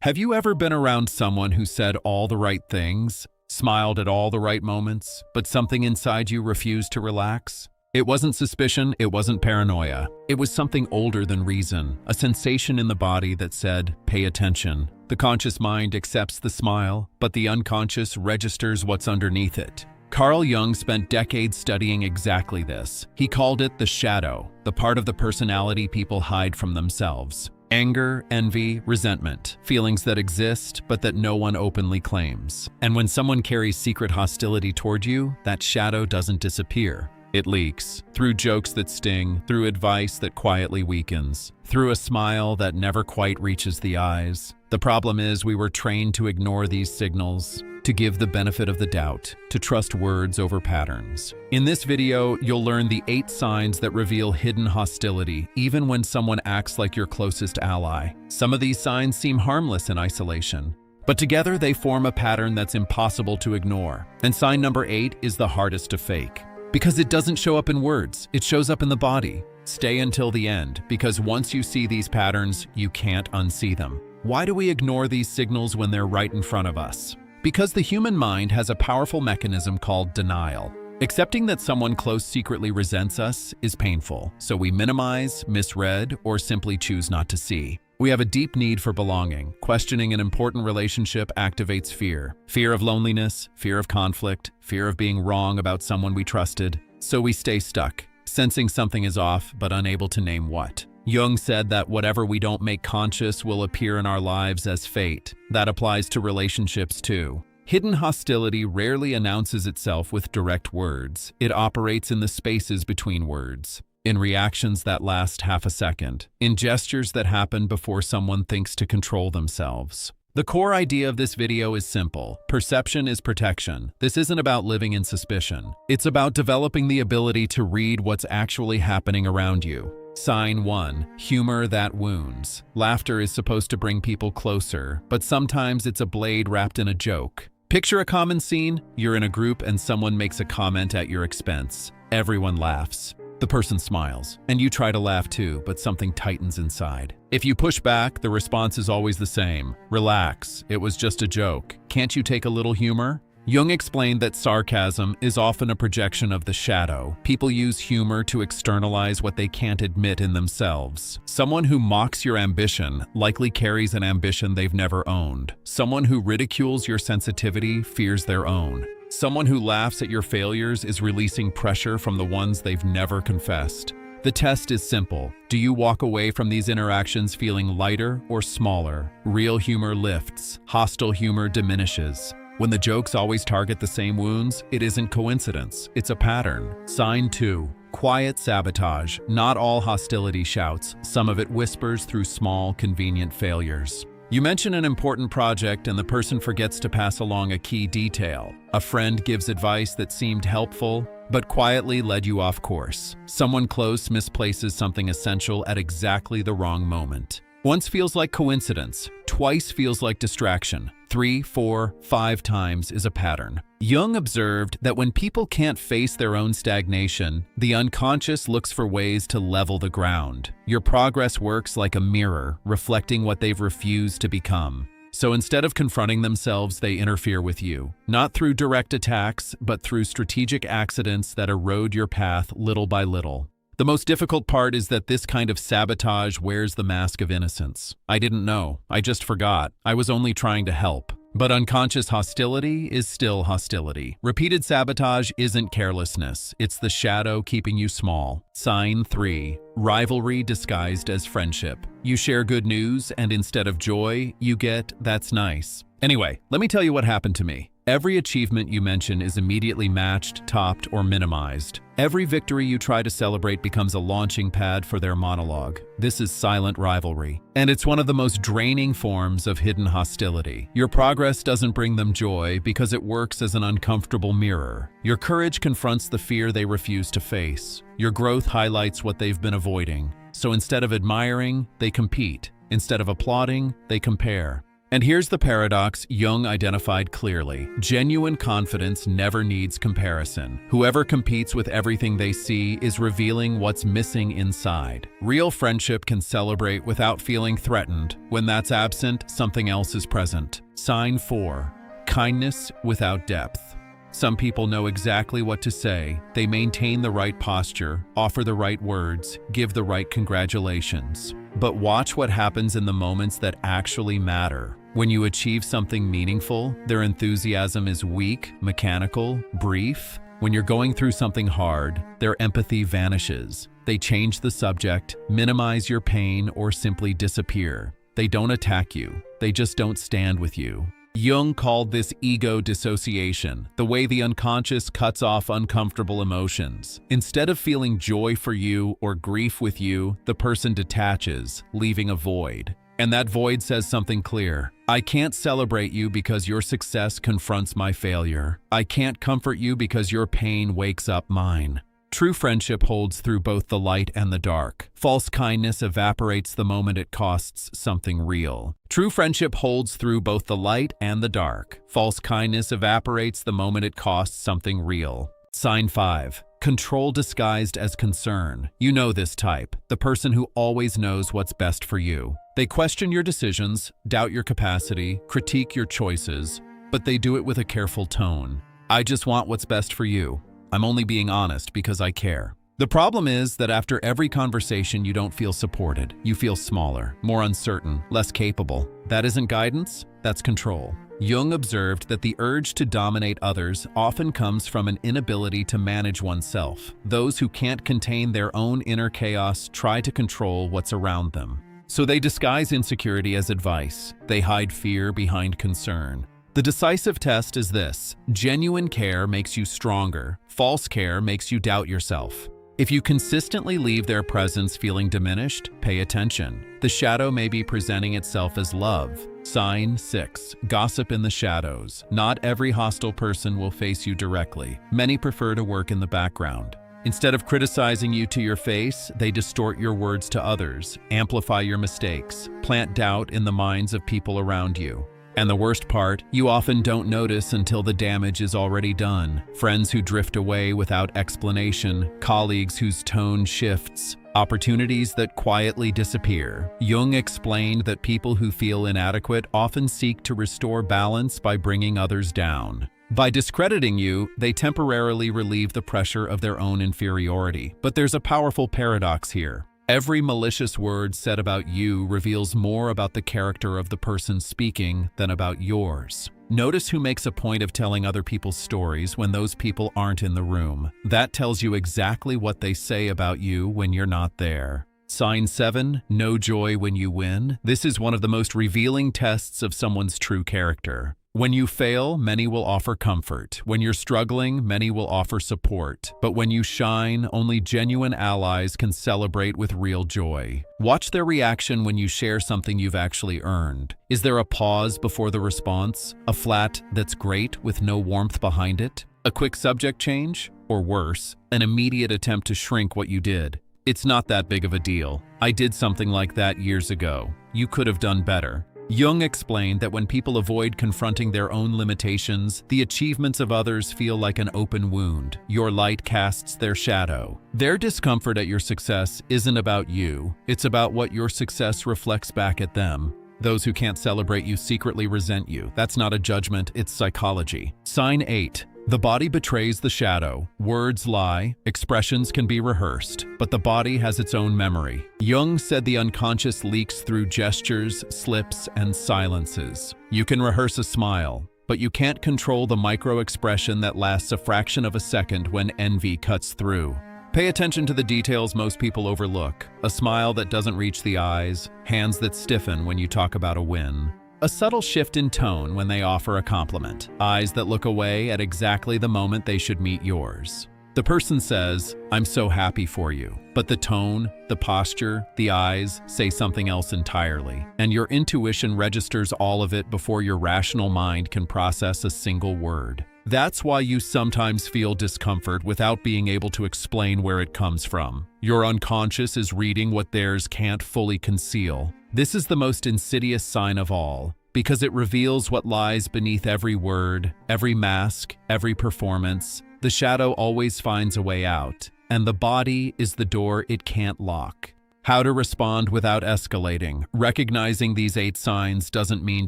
Have you ever been around someone who said all the right things, smiled at all the right moments, but something inside you refused to relax? It wasn't suspicion, it wasn't paranoia. It was something older than reason, a sensation in the body that said, pay attention. The conscious mind accepts the smile, but the unconscious registers what's underneath it. Carl Jung spent decades studying exactly this. He called it the shadow, the part of the personality people hide from themselves. Anger, envy, resentment, feelings that exist but that no one openly claims. And when someone carries secret hostility toward you, that shadow doesn't disappear. It leaks, through jokes that sting, through advice that quietly weakens, through a smile that never quite reaches the eyes. The problem is we were trained to ignore these signals, to give the benefit of the doubt, to trust words over patterns. In this video, you'll learn the 8 signs that reveal hidden hostility, even when someone acts like your closest ally. Some of these signs seem harmless in isolation, but together they form a pattern that's impossible to ignore. And sign number 8 is the hardest to fake. Because it doesn't show up in words, it shows up in the body. Stay until the end, because once you see these patterns, you can't unsee them. Why do we ignore these signals when they're right in front of us? Because the human mind has a powerful mechanism called denial. Accepting that someone close secretly resents us is painful, so we minimize, misread, or simply choose not to see. We have a deep need for belonging. Questioning an important relationship activates fear. Fear of loneliness, fear of conflict, fear of being wrong about someone we trusted. So we stay stuck, sensing something is off but unable to name what. Jung said that whatever we don't make conscious will appear in our lives as fate. That applies to relationships too. Hidden hostility rarely announces itself with direct words. It operates in the spaces between words, in reactions that last half a second, in gestures that happen before someone thinks to control themselves. The core idea of this video is simple. Perception is protection. This isn't about living in suspicion. It's about developing the ability to read what's actually happening around you. Sign 1. Humor that wounds. Laughter is supposed to bring people closer, but sometimes it's a blade wrapped in a joke. Picture a common scene. You're in a group and someone makes a comment at your expense. Everyone laughs. The person smiles, and you try to laugh too, but something tightens inside. If you push back, the response is always the same. Relax, it was just a joke. Can't you take a little humor? Jung explained that sarcasm is often a projection of the shadow. People use humor to externalize what they can't admit in themselves. Someone who mocks your ambition likely carries an ambition they've never owned. Someone who ridicules your sensitivity fears their own. Someone who laughs at your failures is releasing pressure from the ones they've never confessed. The test is simple. Do you walk away from these interactions feeling lighter or smaller? Real humor lifts. Hostile humor diminishes. When the jokes always target the same wounds, it isn't coincidence, it's a pattern. Sign 2. Quiet sabotage. Not all hostility shouts. Some of it whispers through small, convenient failures. You mention an important project and the person forgets to pass along a key detail. A friend gives advice that seemed helpful, but quietly led you off course. Someone close misplaces something essential at exactly the wrong moment. Once feels like coincidence, twice feels like distraction. 3, 4, 5 times is a pattern. Jung observed that when people can't face their own stagnation, the unconscious looks for ways to level the ground. Your progress works like a mirror, reflecting what they've refused to become. So instead of confronting themselves, they interfere with you. Not through direct attacks, but through strategic accidents that erode your path little by little. The most difficult part is that this kind of sabotage wears the mask of innocence. I didn't know. I just forgot. I was only trying to help. But unconscious hostility is still hostility. Repeated sabotage isn't carelessness. It's the shadow keeping you small. Sign 3. Rivalry disguised as friendship. You share good news, and instead of joy, you get, "That's nice." Anyway, let me tell you what happened to me. Every achievement you mention is immediately matched, topped, or minimized. Every victory you try to celebrate becomes a launching pad for their monologue. This is silent rivalry. And it's one of the most draining forms of hidden hostility. Your progress doesn't bring them joy because it works as an uncomfortable mirror. Your courage confronts the fear they refuse to face. Your growth highlights what they've been avoiding. So instead of admiring, they compete. Instead of applauding, they compare. And here's the paradox Jung identified clearly. Genuine confidence never needs comparison. Whoever competes with everything they see is revealing what's missing inside. Real friendship can celebrate without feeling threatened. When that's absent, something else is present. Sign 4. Kindness without depth. Some people know exactly what to say. They maintain the right posture, offer the right words, give the right congratulations. But watch what happens in the moments that actually matter. When you achieve something meaningful, their enthusiasm is weak, mechanical, brief. When you're going through something hard, their empathy vanishes. They change the subject, minimize your pain, or simply disappear. They don't attack you. They just don't stand with you. Jung called this ego dissociation, the way the unconscious cuts off uncomfortable emotions. Instead of feeling joy for you or grief with you, the person detaches, leaving a void. And that void says something clear. I can't celebrate you because your success confronts my failure. I can't comfort you because your pain wakes up mine. True friendship holds through both the light and the dark. False kindness evaporates the moment it costs something real. True friendship holds through both the light and the dark. False kindness evaporates the moment it costs something real. Sign 5. Control disguised as concern. You know this type, the person who always knows what's best for you. They question your decisions, doubt your capacity, critique your choices, but they do it with a careful tone. I just want what's best for you. I'm only being honest because I care. The problem is that after every conversation, you don't feel supported. You feel smaller, more uncertain, less capable. That isn't guidance, that's control. Jung observed that the urge to dominate others often comes from an inability to manage oneself. Those who can't contain their own inner chaos try to control what's around them. So they disguise insecurity as advice. They hide fear behind concern. The decisive test is this: genuine care makes you stronger. False care makes you doubt yourself. If you consistently leave their presence feeling diminished, pay attention. The shadow may be presenting itself as love. Sign 6. Gossip in the shadows. Not every hostile person will face you directly. Many prefer to work in the background. Instead of criticizing you to your face, they distort your words to others, amplify your mistakes, plant doubt in the minds of people around you. And the worst part, you often don't notice until the damage is already done. Friends who drift away without explanation, colleagues whose tone shifts, opportunities that quietly disappear. Jung explained that people who feel inadequate often seek to restore balance by bringing others down. By discrediting you, they temporarily relieve the pressure of their own inferiority. But there's a powerful paradox here. Every malicious word said about you reveals more about the character of the person speaking than about yours. Notice who makes a point of telling other people's stories when those people aren't in the room. That tells you exactly what they say about you when you're not there. Sign 7. No joy when you win. This is one of the most revealing tests of someone's true character. When you fail, many will offer comfort. When you're struggling, many will offer support. But when you shine, only genuine allies can celebrate with real joy. Watch their reaction when you share something you've actually earned. Is there a pause before the response? A flat "that's great" with no warmth behind it? A quick subject change? Or worse, an immediate attempt to shrink what you did? It's not that big of a deal. I did something like that years ago. You could have done better. Jung explained that when people avoid confronting their own limitations, the achievements of others feel like an open wound. Your light casts their shadow. Their discomfort at your success isn't about you. It's about what your success reflects back at them. Those who can't celebrate you secretly resent you. That's not a judgment, it's psychology. Sign 8. The body betrays the shadow. Words lie, expressions can be rehearsed, but the body has its own memory. Jung said the unconscious leaks through gestures, slips, and silences. You can rehearse a smile, but you can't control the microexpression that lasts a fraction of a second when envy cuts through. Pay attention to the details most people overlook. A smile that doesn't reach the eyes, hands that stiffen when you talk about a win. A subtle shift in tone when they offer a compliment. Eyes that look away at exactly the moment they should meet yours. The person says, "I'm so happy for you." But the tone, the posture, the eyes say something else entirely. And your intuition registers all of it before your rational mind can process a single word. That's why you sometimes feel discomfort without being able to explain where it comes from. Your unconscious is reading what theirs can't fully conceal. This is the most insidious sign of all. because it reveals what lies beneath every word, every mask, every performance. The shadow always finds a way out, and the body is the door it can't lock. How to respond without escalating. Recognizing these 8 signs doesn't mean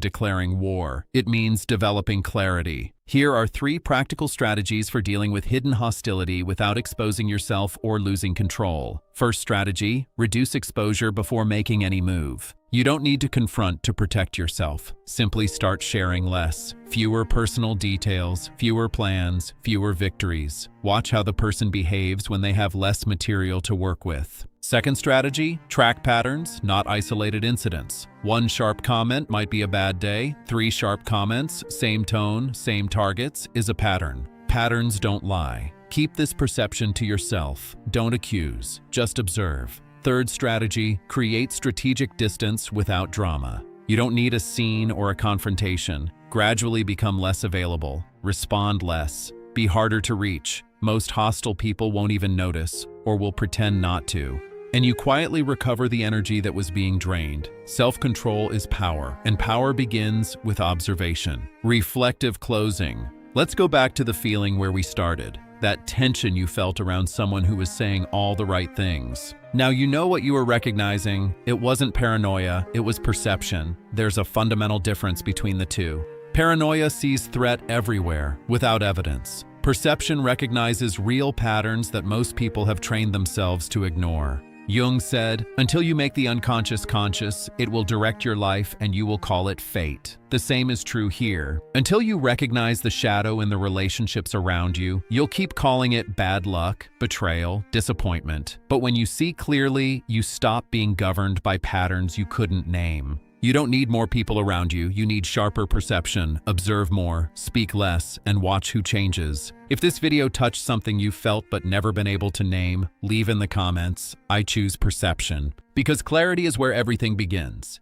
declaring war. It means developing clarity. Here are 3 practical strategies for dealing with hidden hostility without exposing yourself or losing control. First strategy, reduce exposure before making any move. You don't need to confront to protect yourself. Simply start sharing less. Fewer personal details, fewer plans, fewer victories. Watch how the person behaves when they have less material to work with. Second strategy, track patterns, not isolated incidents. 1 sharp comment might be a bad day. 3 sharp comments, same tone, same targets, is a pattern. Patterns don't lie. Keep this perception to yourself. Don't accuse, just observe. Third strategy, create strategic distance without drama. You don't need a scene or a confrontation. Gradually become less available. Respond less. Be harder to reach. Most hostile people won't even notice or will pretend not to. And you quietly recover the energy that was being drained. Self-control is power, and power begins with observation. Reflective closing. Let's go back to the feeling where we started. That tension you felt around someone who was saying all the right things. Now you know what you were recognizing. It wasn't paranoia, it was perception. There's a fundamental difference between the two. Paranoia sees threat everywhere, without evidence. Perception recognizes real patterns that most people have trained themselves to ignore. Jung said, "Until you make the unconscious conscious, it will direct your life and you will call it fate." The same is true here. Until you recognize the shadow in the relationships around you, you'll keep calling it bad luck, betrayal, disappointment. But when you see clearly, you stop being governed by patterns you couldn't name. You don't need more people around you, you need sharper perception. Observe more, speak less, and watch who changes. If this video touched something you felt but never been able to name, leave in the comments. I choose perception. Because clarity is where everything begins.